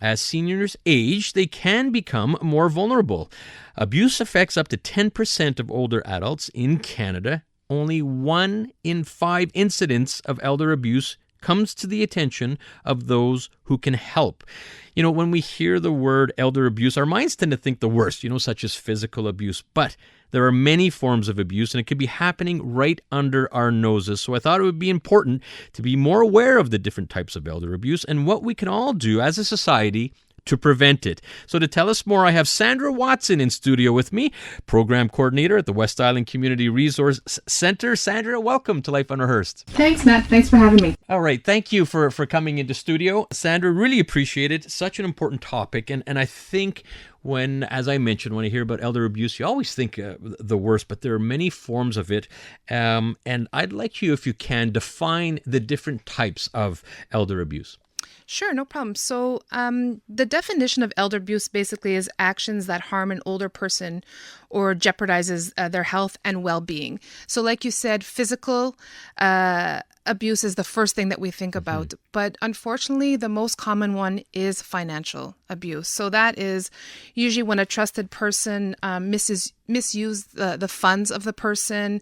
As seniors age, they can become more vulnerable. Abuse affects up to 10% of older adults in Canada. Only 1 in 5 incidents of elder abuse comes to the attention of those who can help. When we hear the word elder abuse, our minds tend to think the worst, such as physical abuse. But there are many forms of abuse, and it could be happening right under our noses. So I thought it would be important to be more aware of the different types of elder abuse and what we can all do as a society to prevent it. So to tell us more, I have Sandra Watson in studio with me, program coordinator at the West Island Community Resource Center. Sandra, welcome to Life Unrehearsed. Thanks, Matt. Thanks for having me. All right. Thank you for coming into studio. Sandra, really appreciate it. Such an important topic. And I think as I mentioned, when I hear about elder abuse, you always think the worst, but there are many forms of it. And I'd like you, if you can, define the different types of elder abuse. Sure, no problem. So the definition of elder abuse basically is actions that harm an older person or jeopardizes their health and well-being. So like you said, physical abuse is the first thing that we think about. But unfortunately, the most common one is financial abuse. So that is usually when a trusted person misuse the funds of the person,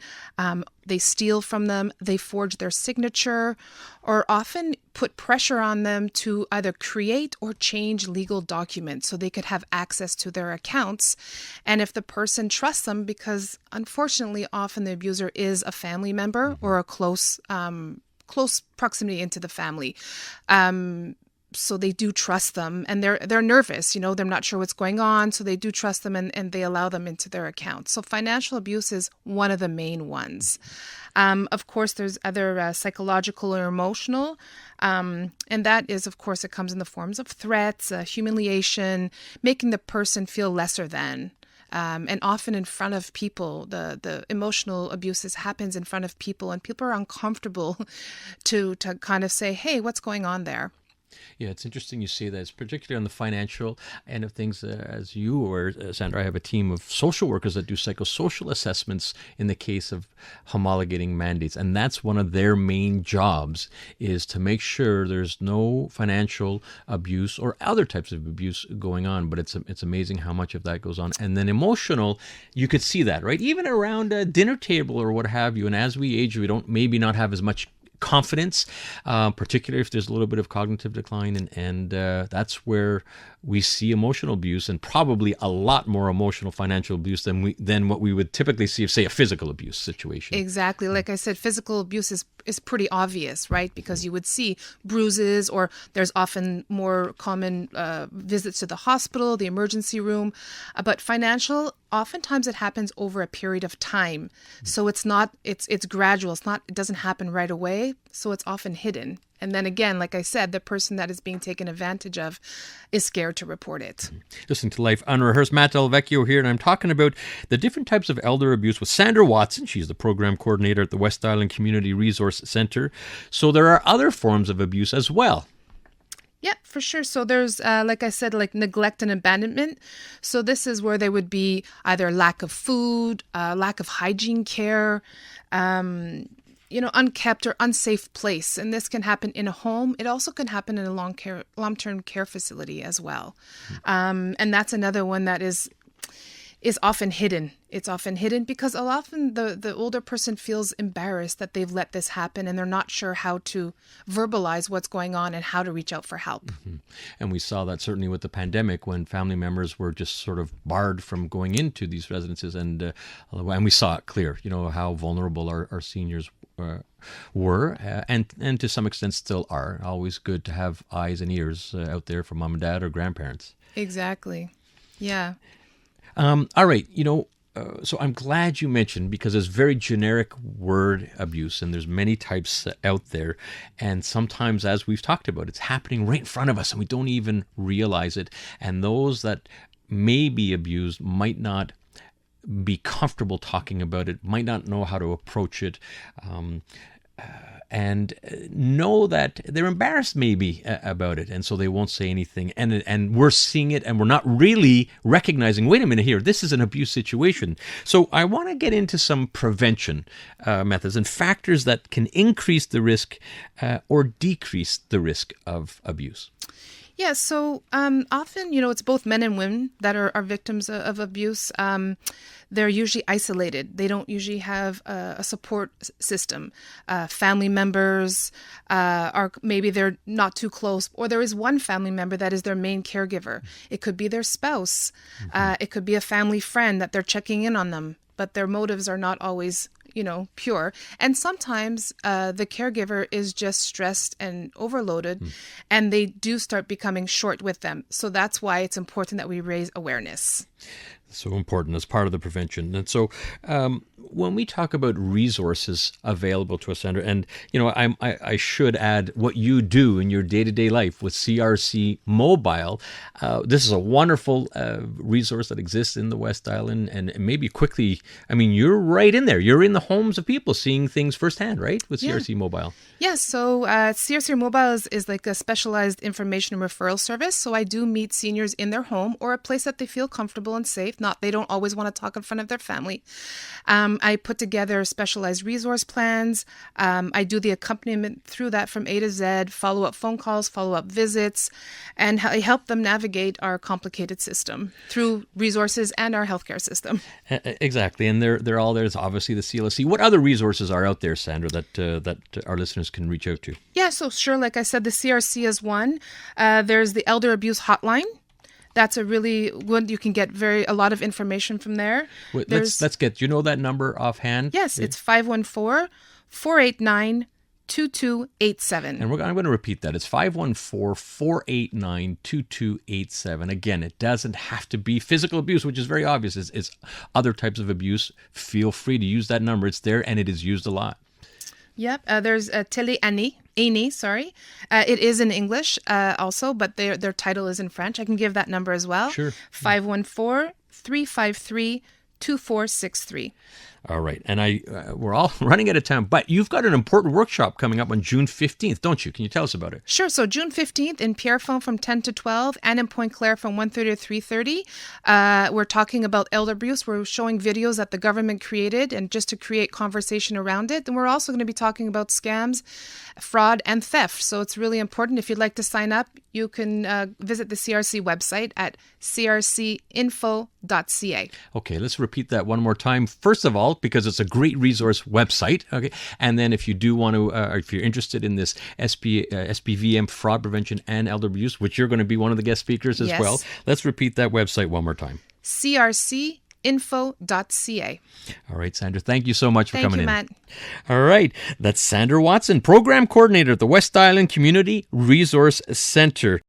they steal from them, they forge their signature, or often put pressure on them to either create or change legal documents so they could have access to their accounts. And if the person trusts them, because unfortunately often the abuser is a family member or a close proximity into the family. So they do trust them, and they're nervous, they're not sure what's going on, so they do trust them and they allow them into their account. So financial abuse is one of the main ones. Of course, there's other psychological or emotional, and that is, of course, it comes in the forms of threats, humiliation, making the person feel lesser than. And often in front of people, the emotional abuses happens in front of people, and people are uncomfortable to kind of say, hey, what's going on there? Yeah, it's interesting you say that. It's particularly on the financial end of things. As you or Sandra, I have a team of social workers that do psychosocial assessments in the case of homologating mandates. And that's one of their main jobs, is to make sure there's no financial abuse or other types of abuse going on. But it's amazing how much of that goes on. And then emotional, you could see that, right? Even around a dinner table or what have you. And as we age, we don't maybe not have as much confidence, particularly if there's a little bit of cognitive decline, and that's where we see emotional abuse, and probably a lot more emotional financial abuse than what we would typically see if, say, a physical abuse situation. Exactly. Like I said, physical abuse is pretty obvious, right? Because you would see bruises, or there's often more common visits to the hospital, the emergency room. But financial, oftentimes it happens over a period of time. So it's gradual. It doesn't happen right away. So it's often hidden. And then again, like I said, the person that is being taken advantage of is scared to report it. Listening to Life Unrehearsed, Matt Delvecchio here, and I'm talking about the different types of elder abuse with Sandra Watson. She's the program coordinator at the West Island Community Resource Center. So there are other forms of abuse as well. Yeah, for sure. So there's, like I said, like neglect and abandonment. So this is where there would be either lack of food, lack of hygiene care, unkept or unsafe place. And this can happen in a home. It also can happen in a long-term care facility as well. And that's another one that is often hidden. It's often hidden because often the older person feels embarrassed that they've let this happen, and they're not sure how to verbalize what's going on and how to reach out for help. Mm-hmm. And we saw that certainly with the pandemic, when family members were just sort of barred from going into these residences, and we saw it clear, how vulnerable our seniors were, and to some extent still are. Always good to have eyes and ears out there for mom and dad or grandparents. Exactly. Yeah. All right. So I'm glad you mentioned, because it's very generic word abuse, and there's many types out there. And sometimes, as we've talked about, it's happening right in front of us and we don't even realize it. And those that may be abused might not be comfortable talking about it, might not know how to approach it, and know that they're embarrassed maybe about it, and so they won't say anything. And we're seeing it, and we're not really recognizing, wait a minute here, this is an abuse situation. So I want to get into some prevention methods and factors that can increase the risk or decrease the risk of abuse. Yeah, so often, it's both men and women that are victims of abuse. They're usually isolated. They don't usually have a support system. Family members are maybe they're not too close, or there is one family member that is their main caregiver. It could be their spouse. It could be a family friend that they're checking in on them, but their motives are not always pure. And sometimes the caregiver is just stressed and overloaded, and they do start becoming short with them. So that's why it's important that we raise awareness. So important as part of the prevention. And so when we talk about resources available to us, Sandra, and I should add what you do in your day-to-day life with CRC Mobile. This is a wonderful resource that exists in the West Island, and maybe quickly, you're right in there. You're in the homes of people seeing things firsthand, right, with CRC Mobile? Yes, so CRC Mobile is like a specialized information and referral service. So I do meet seniors in their home or a place that they feel comfortable and safe. They don't always want to talk in front of their family. I put together specialized resource plans. I do the accompaniment through that from A to Z, follow-up phone calls, follow-up visits, and I help them navigate our complicated system through resources and our healthcare system. Exactly, and they're all there. There's obviously the CLSC. What other resources are out there, Sandra, that our listeners can reach out to? Yeah, so sure, like I said, the CRC is one. There's the Elder Abuse Hotline. That's a really good. You can get a lot of information from there. Wait, let's get. Do you know that number offhand? Yes, it's 514-489-2287. And I'm going to repeat that. It's 514-489-2287. Again, it doesn't have to be physical abuse, which is very obvious. It's other types of abuse. Feel free to use that number. It's there, and it is used a lot. Yep. There's Télé Annie, sorry. It is in English also, but their title is in French. I can give that number as well. Sure. 514-353-2463. All right. And we're all running out of time, but you've got an important workshop coming up on June 15th, don't you? Can you tell us about it? Sure. So June 15th in Pierrefonds from 10 to 12 and in Pointe Claire from 1:30 to 3:30. We're talking about elder abuse. We're showing videos that the government created and just to create conversation around it. And we're also going to be talking about scams, fraud, and theft. So it's really important. If you'd like to sign up, you can visit the CRC website at crcinfo.ca. Okay, let's repeat that one more time. First of all, because it's a great resource website. Okay, and then if you do want to, if you're interested in this SPVM fraud prevention and elder abuse, which you're going to be one of the guest speakers as well, let's repeat that website one more time. crcinfo.ca. All right, Sandra, thank you so much for coming in. Thank you, Matt. All right, that's Sandra Watson, Program Coordinator at the West Island Community Resource Center.